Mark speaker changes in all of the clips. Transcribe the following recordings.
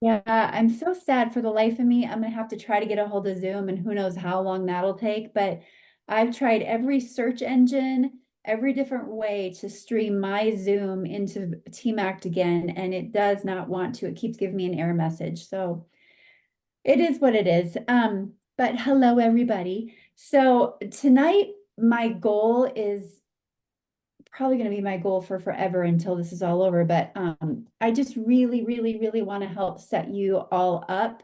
Speaker 1: Yeah, I'm so sad for the life of me. I'm gonna have to try to get a hold of Zoom and who knows how long that'll take, but I've tried every search engine, every different way to stream my Zoom into TMAC again, and it does not want to. It keeps giving me an error message. So it is what it is. But hello, everybody. So tonight, my goal is probably going to be my goal for forever until this is all over. But I just really, really, really want to help set you all up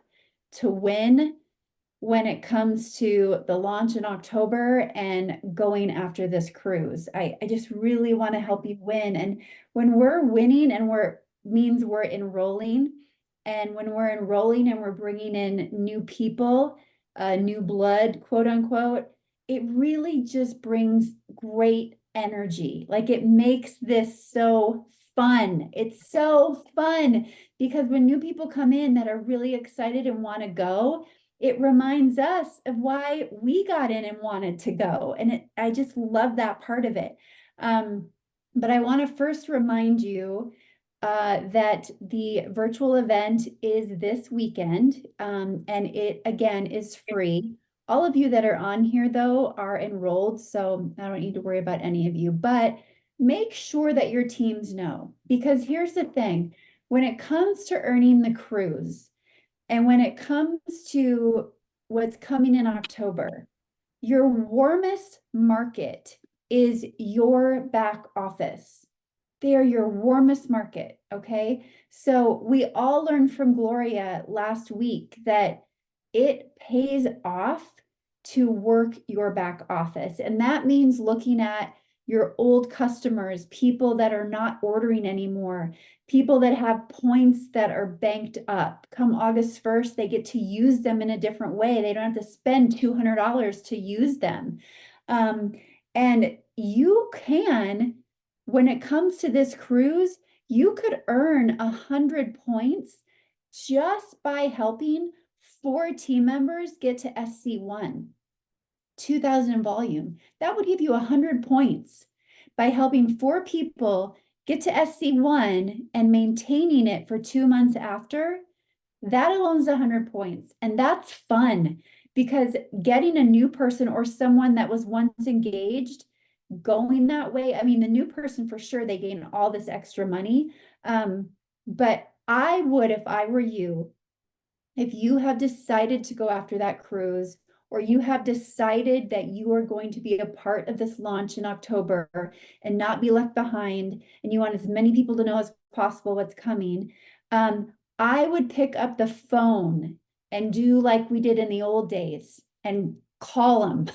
Speaker 1: to win when it comes to the launch in October and going after this cruise. I just really want to help you win. And when we're winning and we're means we're enrolling, and when we're enrolling and we're bringing in new people, new blood, quote unquote, it really just brings great energy. Like it makes this so fun. It's so fun because when new people come in that are really excited and want to go, it reminds us of why we got in and wanted to go. And I just love that part of it. But I want to first remind you that the virtual event is this weekend, and it again is free. All of you that are on here, though, are enrolled, so I don't need to worry about any of you. But make sure that your teams know, because here's the thing: when it comes to earning the cruise, and when it comes to what's coming in October, your warmest market is your back office. They are your warmest market. Okay. So we all learned from Gloria last week that it pays off to work your back office. And that means looking at your old customers, people that are not ordering anymore, people that have points that are banked up. Come August 1st, they get to use them in a different way. They don't have to spend $200 to use them. And you can, when it comes to this cruise, you could earn 100 points just by helping 4 team members get to SC1, 2,000 in volume. That would give you 100 points by helping 4 people get to SC1 and maintaining it for 2 months after. That alone is 100 points. And that's fun because getting a new person or someone that was once engaged going that way, I mean, the new person for sure, they gain all this extra money. But I would, if I were you, if you have decided to go after that cruise, or you have decided that you are going to be a part of this launch in October and not be left behind, and you want as many people to know as possible what's coming, I would pick up the phone and do like we did in the old days and call them.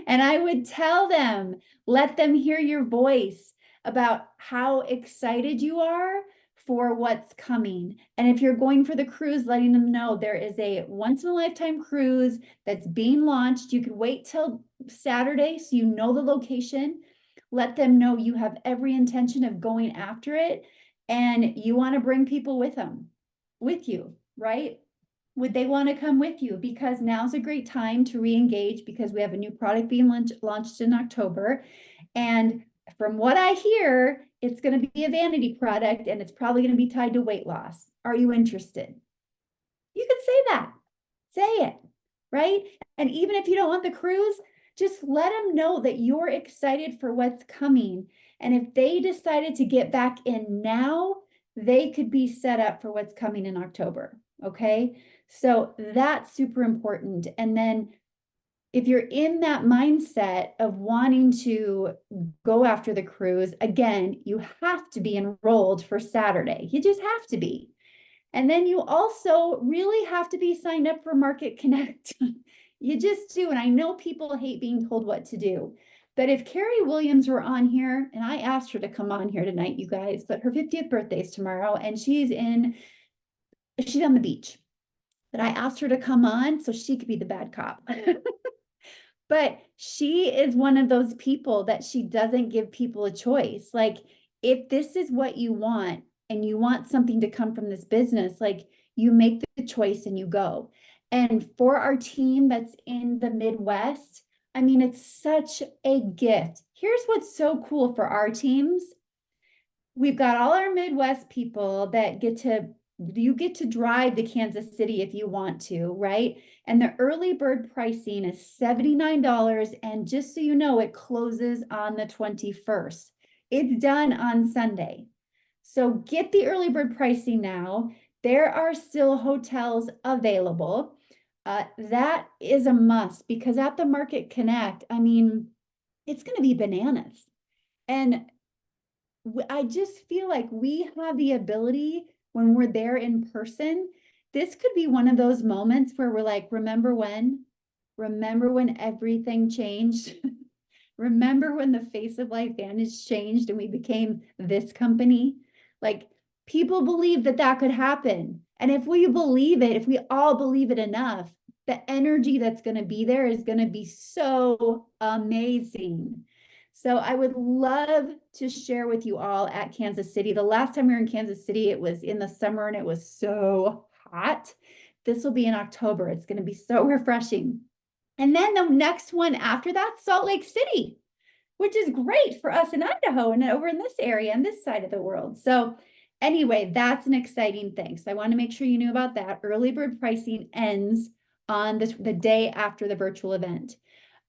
Speaker 1: And I would tell them, let them hear your voice about how excited you are for what's coming. And if you're going for the cruise, letting them know there is a once in a lifetime cruise that's being launched. You can wait till Saturday so you know the location. Let them know you have every intention of going after it and you want to bring people with you, right? Would they want to come with you? Because now's a great time to re-engage because we have a new product being launched in October. And from what I hear, it's going to be a vanity product and it's probably going to be tied to weight loss. Are you interested? You could say that. Say it, right? And even if you don't want the cruise, just let them know that you're excited for what's coming. And if they decided to get back in now, they could be set up for what's coming in October. Okay. So that's super important. And then if you're in that mindset of wanting to go after the cruise, again, you have to be enrolled for Saturday. You just have to be. And then you also really have to be signed up for Market Connect. You just do. And I know people hate being told what to do. But if Carrie Williams were on here, and I asked her to come on here tonight, you guys, but her 50th birthday is tomorrow, and she's on the beach. But I asked her to come on so she could be the bad cop. But she is one of those people that she doesn't give people a choice. Like, if this is what you want and you want something to come from this business, like you make the choice and you go. And for our team that's in the Midwest, I mean, it's such a gift. Here's what's so cool for our teams. We've got all our Midwest people that get to You get to drive to Kansas City if you want to, right? And the early bird pricing is $79. And just so you know, it closes on the 21st. It's done on Sunday. So get the early bird pricing now. There are still hotels available. That is a must because at the Market Connect, I mean, it's going to be bananas. And I just feel like we have the ability when we're there in person. This could be one of those moments where we're like, remember when? Remember when everything changed? Remember when the face of Life Vantage changed and we became this company? Like, people believe that that could happen. And if we believe it, if we all believe it enough, the energy that's going to be there is going to be so amazing. So I would love to share with you all at Kansas City. The last time we were in Kansas City, it was in the summer and it was so hot. This will be in October. It's going to be so refreshing. And then the next one after that, Salt Lake City, which is great for us in Idaho and over in this area and this side of the world. So anyway, that's an exciting thing. So I want to make sure you knew about that. Early bird pricing ends on the day after the virtual event.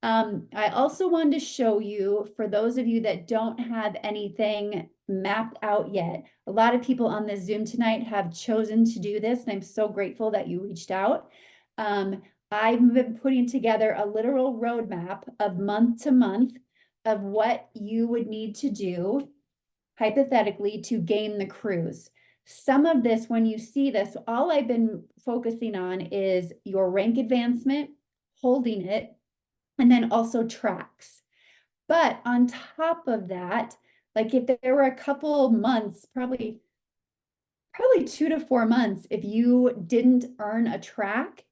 Speaker 1: I also wanted to show you, for those of you that don't have anything mapped out yet, a lot of people on this Zoom tonight have chosen to do this, and I'm so grateful that you reached out. I've been putting together a literal roadmap of month to month of what you would need to do, hypothetically, to gain the cruise. Some of this, when you see this, all I've been focusing on is your rank advancement, holding it, and then also tracks. But on top of that, like if there were a couple months, probably 2 to 4 months, if you didn't earn a track,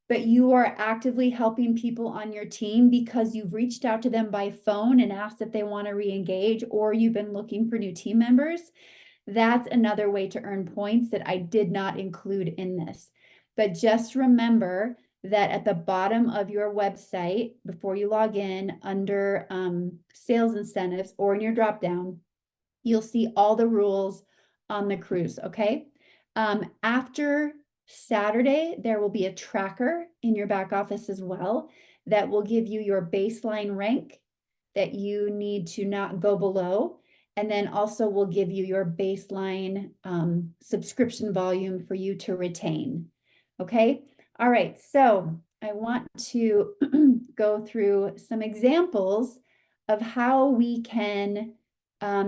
Speaker 1: but you are actively helping people on your team because you've reached out to them by phone and asked if they want to re-engage, or you've been looking for new team members, that's another way to earn points that I did not include in this. But just remember that at the bottom of your website, before you log in, under sales incentives or in your drop down, you'll see all the rules on the cruise, okay? After Saturday, there will be a tracker in your back office as well that will give you your baseline rank that you need to not go below. And then also will give you your baseline subscription volume for you to retain. Okay. All right. So I want to go through some examples of how we can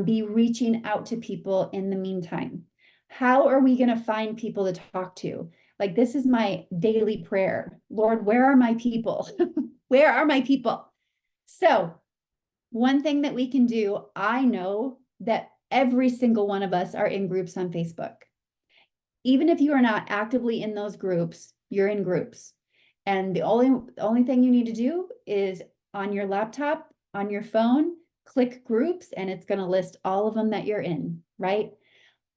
Speaker 1: be reaching out to people in the meantime. How are we going to find people to talk to? Like, this is my daily prayer. Lord, where are my people? Where are my people? So one thing that we can do, I know that every single one of us are in groups on Facebook. Even if you are not actively in those groups, you're in groups. And the only thing you need to do is on your laptop, on your phone, click groups, and it's going to list all of them that you're in, right?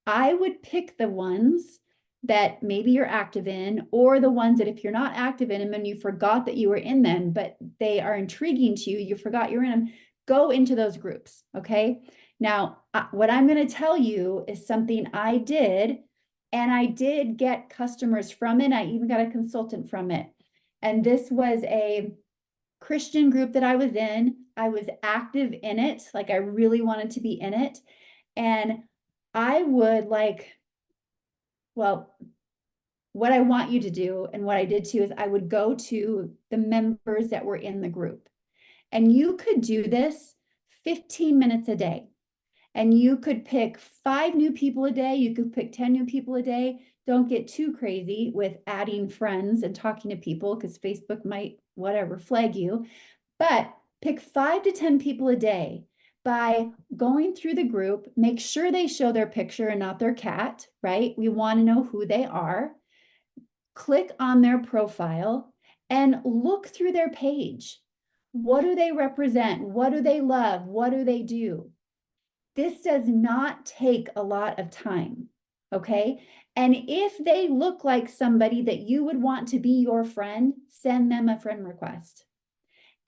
Speaker 1: I would pick the ones that maybe you're active in, or the ones that if you're not active in them and you forgot that you were in them, but they are intriguing to you, you forgot you're in them, go into those groups, okay? Now, what I'm going to tell you is something I did, and I did get customers from it. I even got a consultant from it. And this was a Christian group that I was in. I was active in it, like I really wanted to be in it. And I would well, what I want you to do and what I did too is I would go to the members that were in the group. And you could do this 15 minutes a day. And you could pick 5 new people a day. You could pick 10 new people a day. Don't get too crazy with adding friends and talking to people because Facebook might, whatever, flag you. But pick 5 to 10 people a day by going through the group. Make sure they show their picture and not their cat, right? We want to know who they are. Click on their profile and look through their page. What do they represent? What do they love? What do they do? This does not take a lot of time, okay? And if they look like somebody that you would want to be your friend, send them a friend request.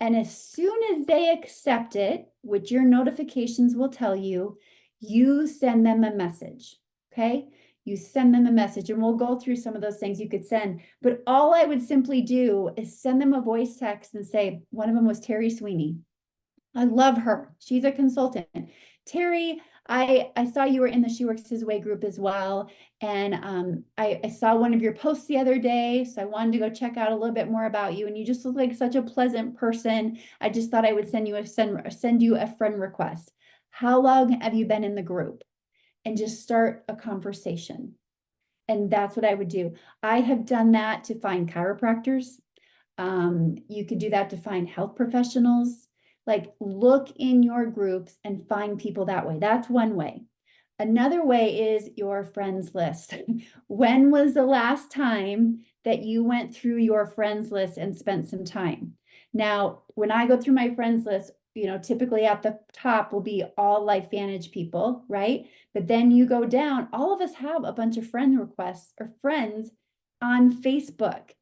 Speaker 1: And as soon as they accept it, which your notifications will tell you, you send them a message, okay? you send them a message, and we'll go through some of those things you could send. But all I would simply do is send them a voice text and say, one of them was Terry Sweeney. I love her. She's a consultant. Terry, I saw you were in the She Works His Way group as well. And I saw one of your posts the other day. So I wanted to go check out a little bit more about you. And you just look like such a pleasant person. I just thought I would send you a friend request. How long have you been in the group? And just start a conversation. And that's what I would do. I have done that to find chiropractors. You could do that to find health professionals. Like, look in your groups and find people that way. That's one way. Another way is your friends list. When was the last time that you went through your friends list and spent some time? Now, when I go through my friends list, typically at the top will be all LifeVantage people, right? But then you go down, all of us have a bunch of friend requests or friends on Facebook,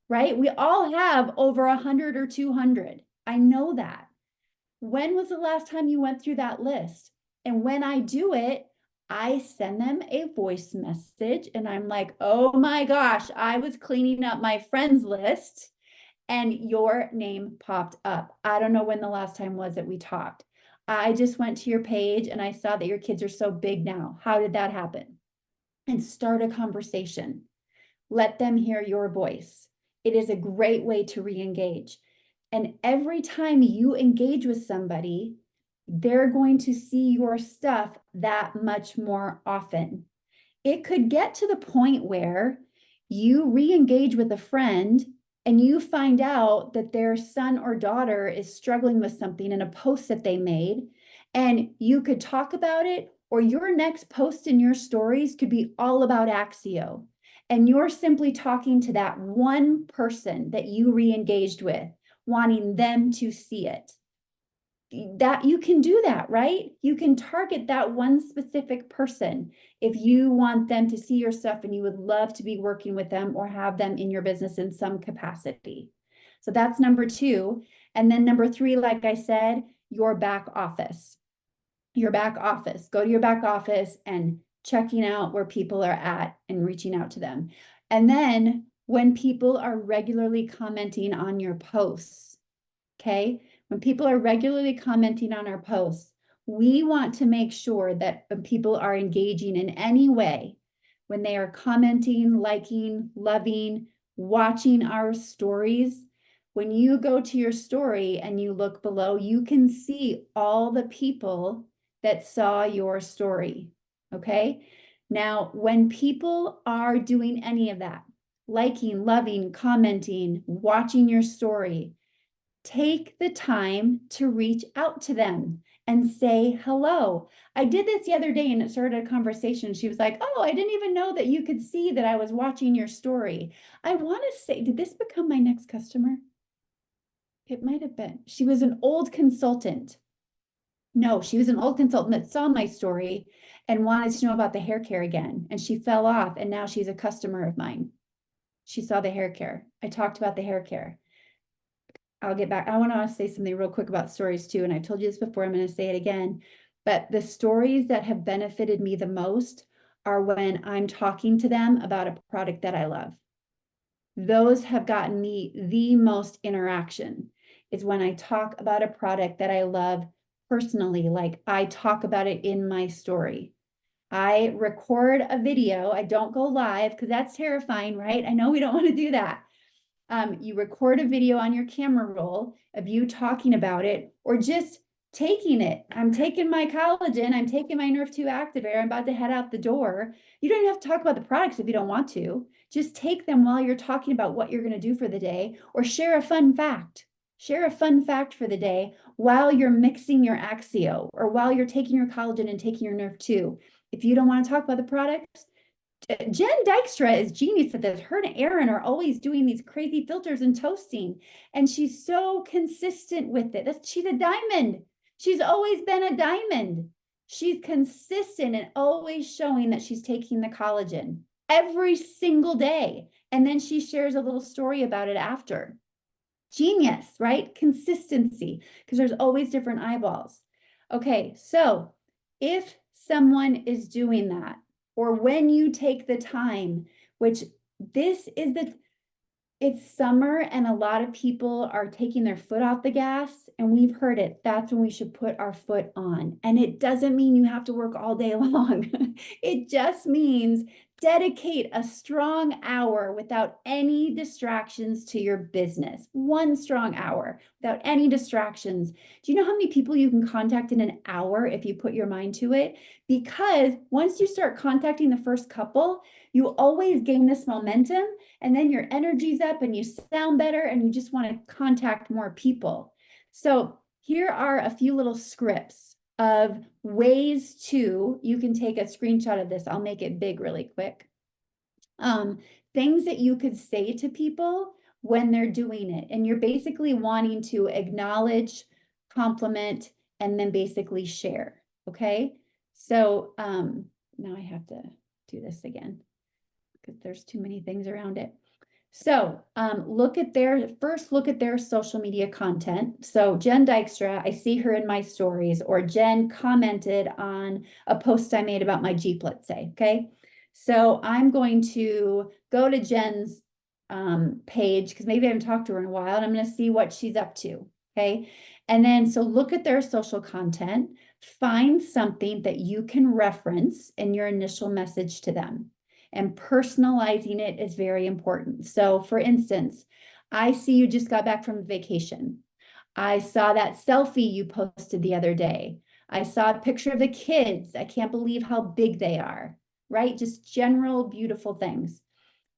Speaker 1: right? We all have over 100 or 200. I know that. When was the last time you went through that list? And when I do it, I send them a voice message and I'm like, oh my gosh, I was cleaning up my friends list and your name popped up. I don't know when the last time was that we talked. I just went to your page and I saw that your kids are so big now. How did that happen? And start a conversation. Let them hear your voice. It is a great way to re-engage. And every time you engage with somebody, they're going to see your stuff that much more often. It could get to the point where you re-engage with a friend and you find out that their son or daughter is struggling with something in a post that they made, and you could talk about it, or your next post in your stories could be all about Axio. And you're simply talking to that one person that you re-engaged with, wanting them to see it. That you can do that, right? You can target that one specific person if you want them to see your stuff and you would love to be working with them or have them in your business in some capacity. So that's number 2. And then number 3, like I said, your back office. Your back office. Go to your back office and checking out where people are at and reaching out to them. And then when people are regularly commenting on your posts, okay? When people are regularly commenting on our posts, we want to make sure that when people are engaging in any way, when they are commenting, liking, loving, watching our stories, when you go to your story and you look below, you can see all the people that saw your story, okay? Now, when people are doing any of that, liking, loving, commenting, watching your story, take the time to reach out to them and say hello. I did this the other day and it started a conversation. She was like, oh, I didn't even know that you could see that I was watching your story. I want to say, did this become my next customer? It might have been. She was an old consultant. No, she was an old consultant that saw my story and wanted to know about the hair care again. And she fell off and now she's a customer of mine. She saw the hair care. I talked about the hair care. I'll get back. I want to say something real quick about stories too. And I've told you this before, I'm going to say it again. But the stories that have benefited me the most are when I'm talking to them about a product that I love. Those have gotten me the most interaction, is when I talk about a product that I love personally, like I talk about it in my story. I record a video. I don't go live because that's terrifying, right? I know we don't want to do that. You record a video on your camera roll of you talking about it or just taking it. I'm taking my collagen, I'm taking my Nerve 2 Activator, I'm about to head out the door. You don't even have to talk about the products if you don't want to. Just take them while you're talking about what you're going to do for the day, or share a fun fact. Share a fun fact for the day while you're mixing your Axio or while you're taking your collagen and taking your Nerve 2. If you don't want to talk about the products, Jen Dykstra is genius at this. Her and Erin are always doing these crazy filters and toasting, and she's so consistent with it. She's a diamond. She's always been a diamond. She's consistent and always showing that she's taking the collagen every single day. And then she shares a little story about it after. Genius, right? Consistency, because there's always different eyeballs. Okay, so if someone is doing that, or when you take the time, which this is it's summer and a lot of people are taking their foot off the gas, and we've heard it. That's when we should put our foot on. And it doesn't mean you have to work all day long. It just means dedicate a strong hour without any distractions to your business. One strong hour without any distractions. Do you know how many people you can contact in an hour if you put your mind to it? Because once you start contacting the first couple, you always gain this momentum, and then your energy's up and you sound better and you just want to contact more people. So here are a few little scripts of ways you can take a screenshot of this. I'll make it big really quick. Things that you could say to people when they're doing it. And you're basically wanting to acknowledge, compliment, and then basically share. Okay. So now I have to do this again, because there's too many things around it. So look at their social media content. So Jen Dykstra, I see her in my stories, or Jen commented on a post I made about my Jeep, let's say, okay? So I'm going to go to Jen's page, because maybe I haven't talked to her in a while, and I'm going to see what she's up to, okay? And then, so look at their social content, find something that you can reference in your initial message to them. And personalizing it is very important. So for instance, I see you just got back from vacation. I saw that selfie you posted the other day. I saw a picture of the kids. I can't believe how big they are, right? Just general beautiful things.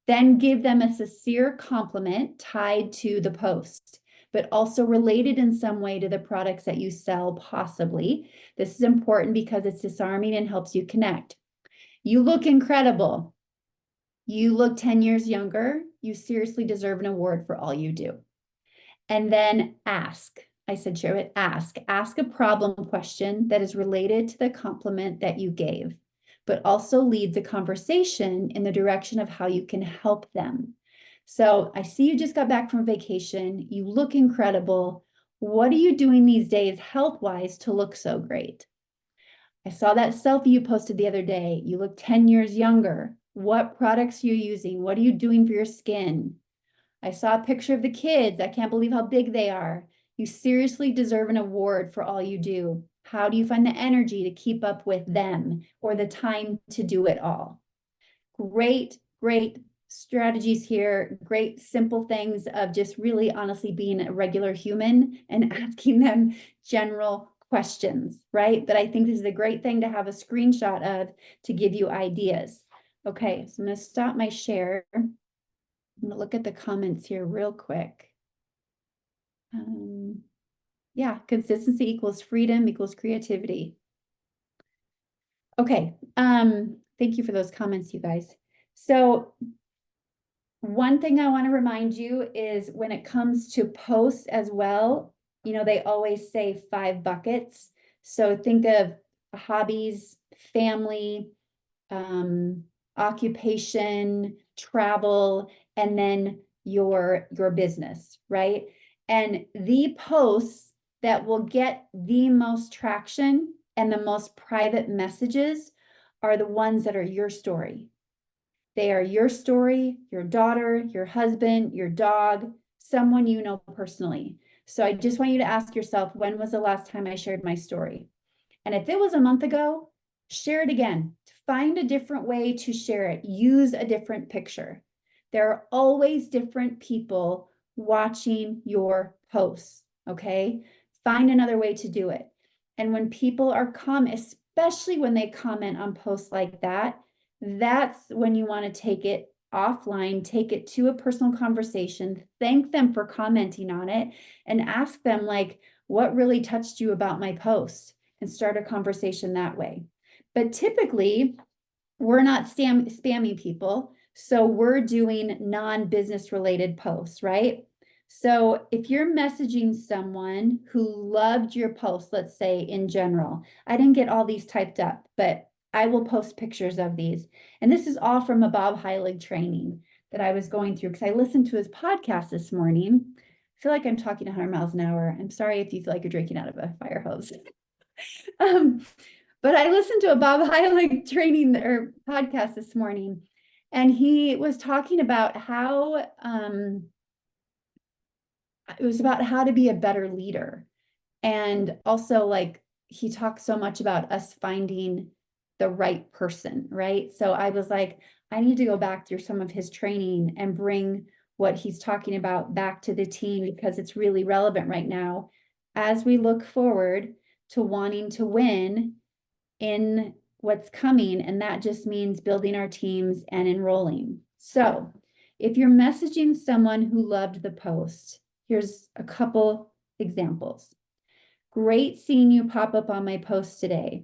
Speaker 1: Then give them a sincere compliment tied to the post, but also related in some way to the products that you sell, possibly. This is important because it's disarming and helps you connect. You look incredible. You look 10 years younger. You seriously deserve an award for all you do. And then ask. I said, share it. Ask. Ask a problem question that is related to the compliment that you gave, but also lead the conversation in the direction of how you can help them. So I see you just got back from vacation. You look incredible. What are you doing these days health-wise to look so great? I saw that selfie you posted the other day. You look 10 years younger. What products are you using? What are you doing for your skin? I saw a picture of the kids. I can't believe how big they are. You seriously deserve an award for all you do. How do you find the energy to keep up with them, or the time to do it all? Great, great strategies here. Great simple things of just really honestly being a regular human and asking them general questions, right? But I think this is a great thing to have a screenshot of to give you ideas. Okay, so I'm going to stop my share. I'm going to look at the comments here real quick. Yeah, consistency equals freedom equals creativity. Okay, thank you for those comments, you guys. So one thing I want to remind you is when it comes to posts as well, you know, they always say 5 buckets. So think of hobbies, family, occupation, travel, and then your business, right? And the posts that will get the most traction and the most private messages are the ones that are your story. They are your story, your daughter, your husband, your dog, someone you know personally. So I just want you to ask yourself, when was the last time I shared my story? And if it was a month ago, share it again. Find a different way to share it. Use a different picture. There are always different people watching your posts, okay? Find another way to do it. And when people are especially when they comment on posts like that, that's when you want to take it offline, take it to a personal conversation, thank them for commenting on it, and ask them, like, what really touched you about my post? And start a conversation that way. But typically, we're not spamming people. So we're doing non-business related posts, right? So if you're messaging someone who loved your post, let's say in general, I didn't get all these typed up, but I will post pictures of these. And this is all from a Bob Heilig training that I was going through, because I listened to his podcast this morning. I feel like I'm talking 100 miles an hour. I'm sorry if you feel like you're drinking out of a fire hose. But I listened to a Bob Heilig training or podcast this morning, and he was talking about how it was about how to be a better leader. And also, like, he talks so much about us finding the right person, right? So I was like, I need to go back through some of his training and bring what he's talking about back to the team, because it's really relevant right now as we look forward to wanting to win in what's coming. And that just means building our teams and enrolling. So if you're messaging someone who loved the post, here's a couple examples. Great seeing you pop up on my post today.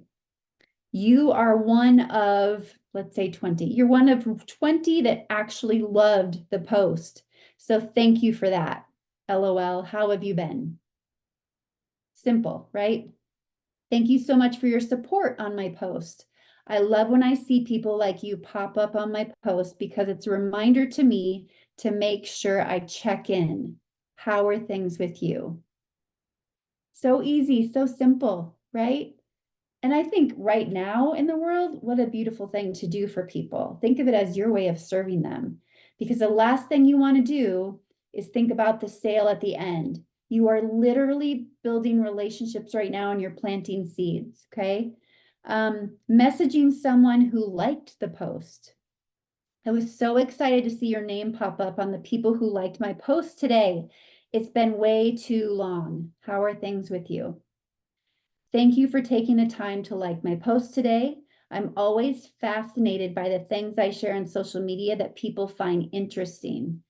Speaker 1: You are one of, let's say 20. You're one of 20 that actually loved the post. So thank you for that. LOL, how have you been? Simple, right? Thank you so much for your support on my post. I love when I see people like you pop up on my post, because it's a reminder to me to make sure I check in. How are things with you? So easy, so simple, right? And I think right now in the world, what a beautiful thing to do for people. Think of it as your way of serving them, because the last thing you want to do is think about the sale at the end. You are literally building relationships right now and you're planting seeds, okay? Messaging someone who liked the post. I was so excited to see your name pop up on the people who liked my post today. It's been way too long. How are things with you? Thank you for taking the time to like my post today. I'm always fascinated by the things I share on social media that people find interesting.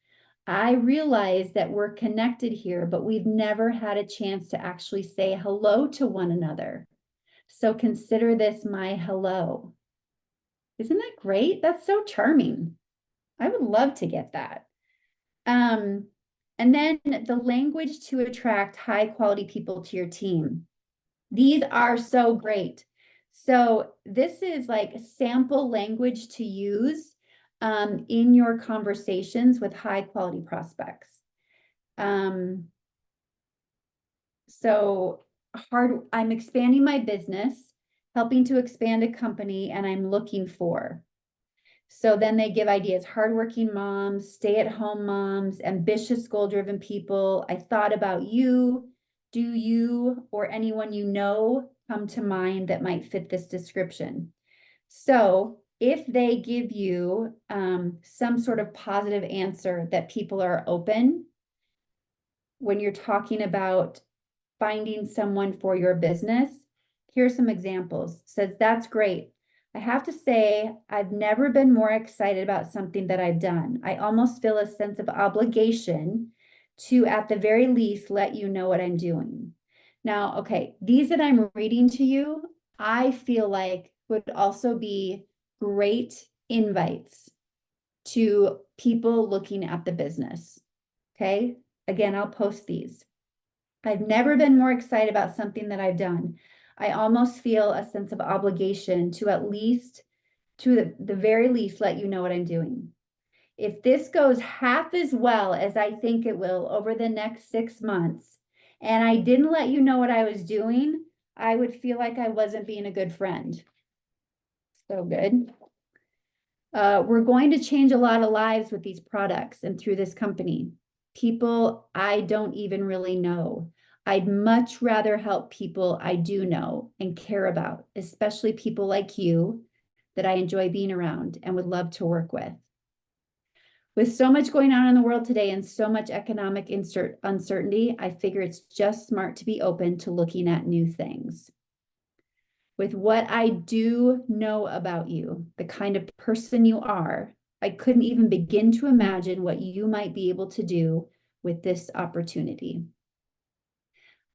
Speaker 1: I realize that we're connected here, but we've never had a chance to actually say hello to one another. So consider this my hello. Isn't that great? That's so charming. I would love to get that. And then the language to attract high quality people to your team. These are so great. So this is like sample language to use in your conversations with high quality prospects. I'm expanding my business, helping to expand a company, and I'm looking for. So then they give ideas: hardworking moms, stay-at-home moms, ambitious, goal-driven people. I thought about you. Do you or anyone you know come to mind that might fit this description? So if they give you some sort of positive answer that people are open, when you're talking about finding someone for your business, here's some examples. Says, that's great. I have to say, I've never been more excited about something that I've done. I almost feel a sense of obligation to, at the very least, let you know what I'm doing. Now, okay, these that I'm reading to you, I feel like would also be great invites to people looking at the business. Okay, again, I'll post these. I've never been more excited about something that I've done. I almost feel a sense of obligation to at least, to the very least, let you know what I'm doing. If this goes half as well as I think it will over the next 6 months, and I didn't let you know what I was doing, I would feel like I wasn't being a good friend. So good. We're going to change a lot of lives with these products and through this company. People I don't even really know. I'd much rather help people I do know and care about, especially people like you that I enjoy being around and would love to work with. With so much going on in the world today and so much economic uncertainty, I figure it's just smart to be open to looking at new things. With what I do know about you, the kind of person you are, I couldn't even begin to imagine what you might be able to do with this opportunity.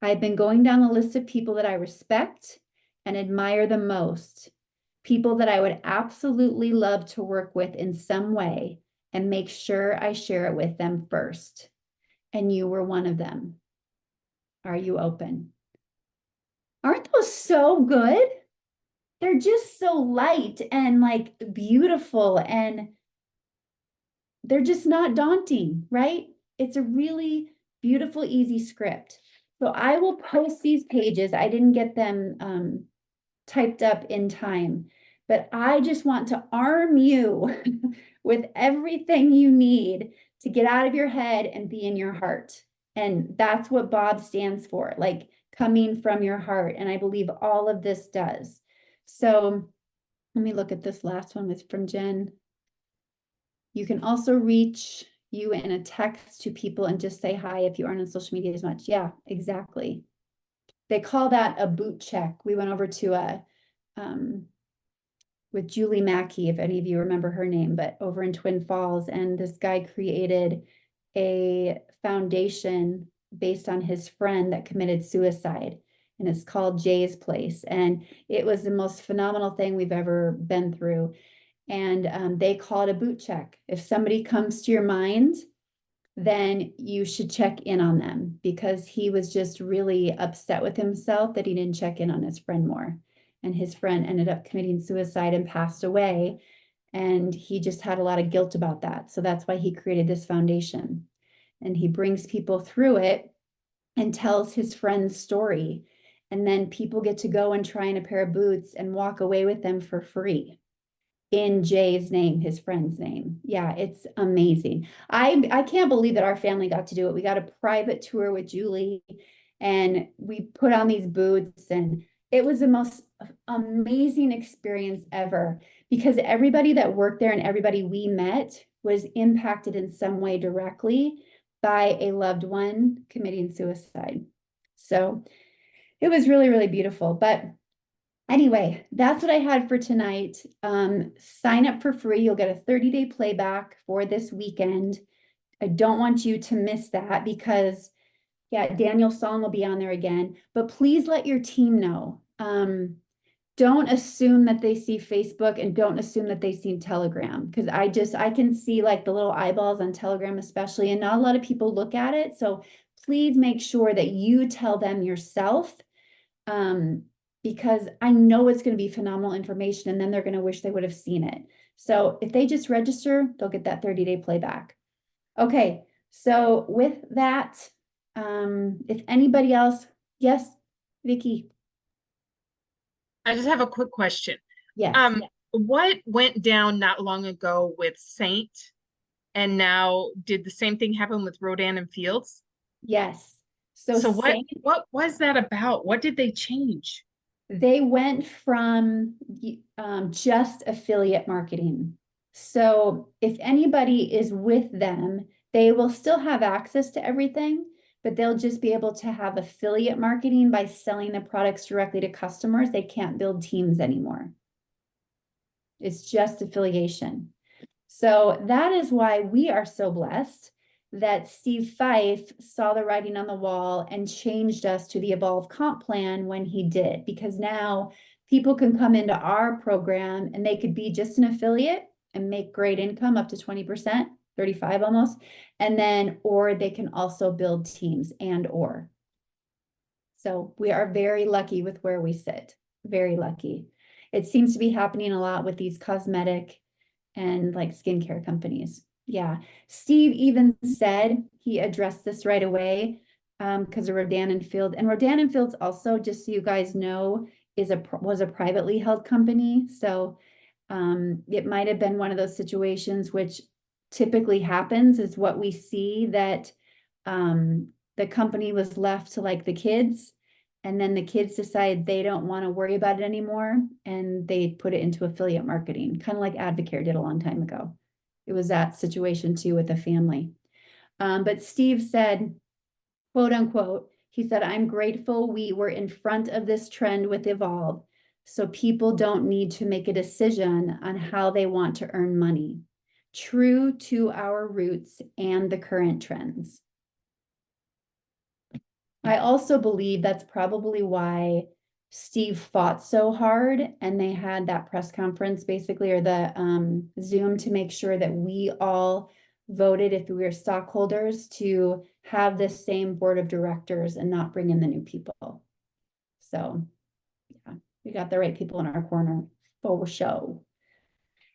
Speaker 1: I've been going down the list of people that I respect and admire the most, people that I would absolutely love to work with in some way, and make sure I share it with them first. And you were one of them. Are you open? Aren't those so good? They're just so light and like beautiful, and they're just not daunting, right? It's a really beautiful, easy script. So I will post these pages. I didn't get them typed up in time. But I just want to arm you with everything you need to get out of your head and be in your heart. And that's what Bob stands for, like coming from your heart. And I believe all of this does. So let me look at this last one with from Jen. You can also reach you in a text to people and just say hi if you aren't on social media as much. Yeah, exactly. They call that a boot check. We went over to a with Julie Mackey, if any of you remember her name, but over in Twin Falls, and this guy created a foundation based on his friend that committed suicide, and it's called Jay's Place, and it was the most phenomenal thing we've ever been through. And they call it a boot check. If somebody comes to your mind, then you should check in on them, because he was just really upset with himself that he didn't check in on his friend more. And his friend ended up committing suicide and passed away. And he just had a lot of guilt about that. So that's why he created this foundation. And he brings people through it and tells his friend's story. And then people get to go and try in a pair of boots and walk away with them for free in Jay's name, his friend's name. Yeah, it's amazing. I can't believe that our family got to do it. We got a private tour with Julie, and we put on these boots, and it was the most amazing experience ever, because everybody that worked there and everybody we met was impacted in some way directly by a loved one committing suicide. So it was really, really beautiful. But anyway, that's what I had for tonight. Sign up for free. You'll get a 30-day playback for this weekend. I don't want you to miss that, because yeah, Daniel Song will be on there again. But please let your team know. Don't assume that they see Facebook, and don't assume that they see Telegram, because I can see like the little eyeballs on Telegram especially, and not a lot of people look at it. So please make sure that you tell them yourself, because I know it's going to be phenomenal information, and then they're going to wish they would have seen it. So if they just register, they'll get that 30-day playback. Okay, so with that, if anybody else, yes, Vicky.
Speaker 2: I just have a quick question.
Speaker 1: Yes.
Speaker 2: What went down not long ago with Saint, and now did the same thing happen with Rodan and Fields?
Speaker 1: Yes. So
Speaker 2: So
Speaker 1: Saint,
Speaker 2: what was that about? What did they change?
Speaker 1: they went from just affiliate marketing. So if anybody is with them, they will still have access to everything, but they'll just be able to have affiliate marketing by selling the products directly to customers. They can't build teams anymore. It's just affiliation. So that is why we are so blessed that Steve Fife saw the writing on the wall and changed us to the Evolve Comp Plan when he did, because now people can come into our program and they could be just an affiliate and make great income up to 20%, 35 almost. And then, or they can also build teams and. So we are very lucky with where we sit, very lucky. It seems to be happening a lot with these cosmetic and like skincare companies. Yeah. Steve even said he addressed this right away because of Rodan and Field. And Rodan and Fields also, just so you guys know, was a privately held company. So it might have been one of those situations which typically happens, is what we see, that the company was left to like the kids, and then the kids decide they don't want to worry about it anymore, and they put it into affiliate marketing, kind of like Advocare did a long time ago. It was that situation too with a family. But Steve said, quote unquote, he said, "I'm grateful we were in front of this trend with Evolve, so people don't need to make a decision on how they want to earn money. True to our roots and the current trends." I also believe that's probably why Steve fought so hard, and they had that press conference basically, or the Zoom, to make sure that we all voted, if we were stockholders, to have this same board of directors and not bring in the new people. So yeah, we got the right people in our corner for show.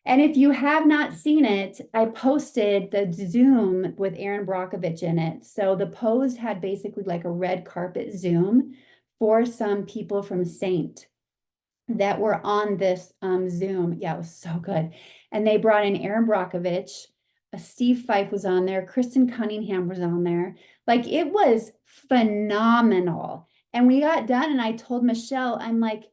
Speaker 1: And if you have not seen it, I posted the Zoom with Aaron Brockovich in it. So the pose had basically like a red carpet Zoom for some people from Saint. that were on this Zoom. Yeah, it was so good. And they brought in Aaron Brockovich, Steve Fife was on there, Kristen Cunningham was on there. Like it was phenomenal. And we got done, and I told Michelle, I'm like,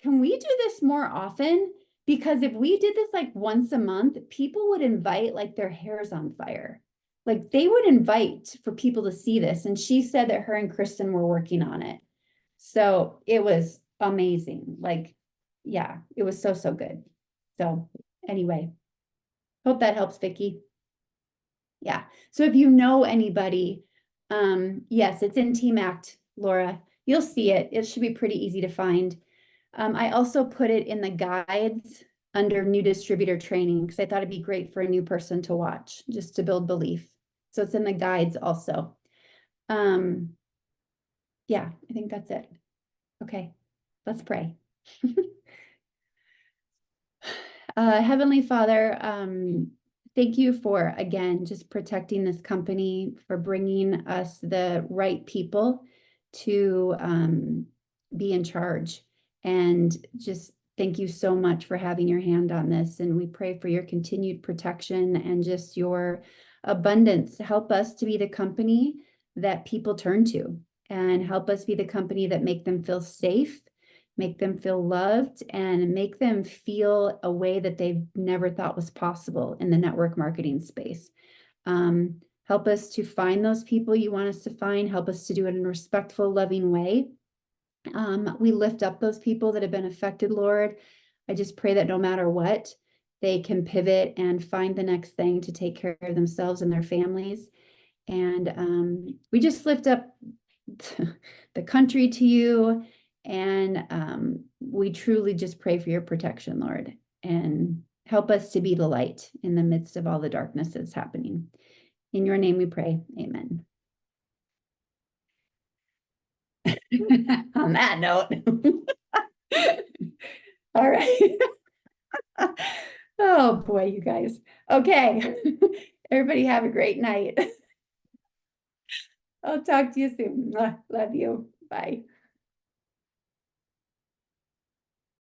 Speaker 1: can we do this more often? Because if we did this like once a month, people would invite like their hair's on fire. Like they would invite for people to see this. And she said that her and Kristen were working on it. So it was amazing. Like, yeah, it was so, so good. So anyway, hope that helps, Vicky. Yeah. So if you know anybody, yes, it's in Team Act, Laura. You'll see it. It should be pretty easy to find. I also put it in the guides under new distributor training because I thought it'd be great for a new person to watch just to build belief. So it's in the guides also. Yeah, I think that's it. Okay, let's pray. Heavenly Father, thank you for, again, just protecting this company, for bringing us the right people to be in charge. And just thank you so much for having your hand on this. And we pray for your continued protection and just your abundance. Help us to be the company that people turn to, and help us be the company that make them feel safe, make them feel loved, and make them feel a way that they've never thought was possible in the network marketing space. Help us to find those people you want us to find. Help us to do it in a respectful, loving way. We lift up those people that have been affected, Lord. I just pray that no matter what, they can pivot and find the next thing to take care of themselves and their families. And we just lift up the country to you. And we truly just pray for your protection, Lord, and help us to be the light in the midst of all the darkness that's happening. In your name we pray. Amen. On that note, all right. Oh boy, you guys. Okay. Everybody have a great night. I'll talk to you soon. Love you. Bye.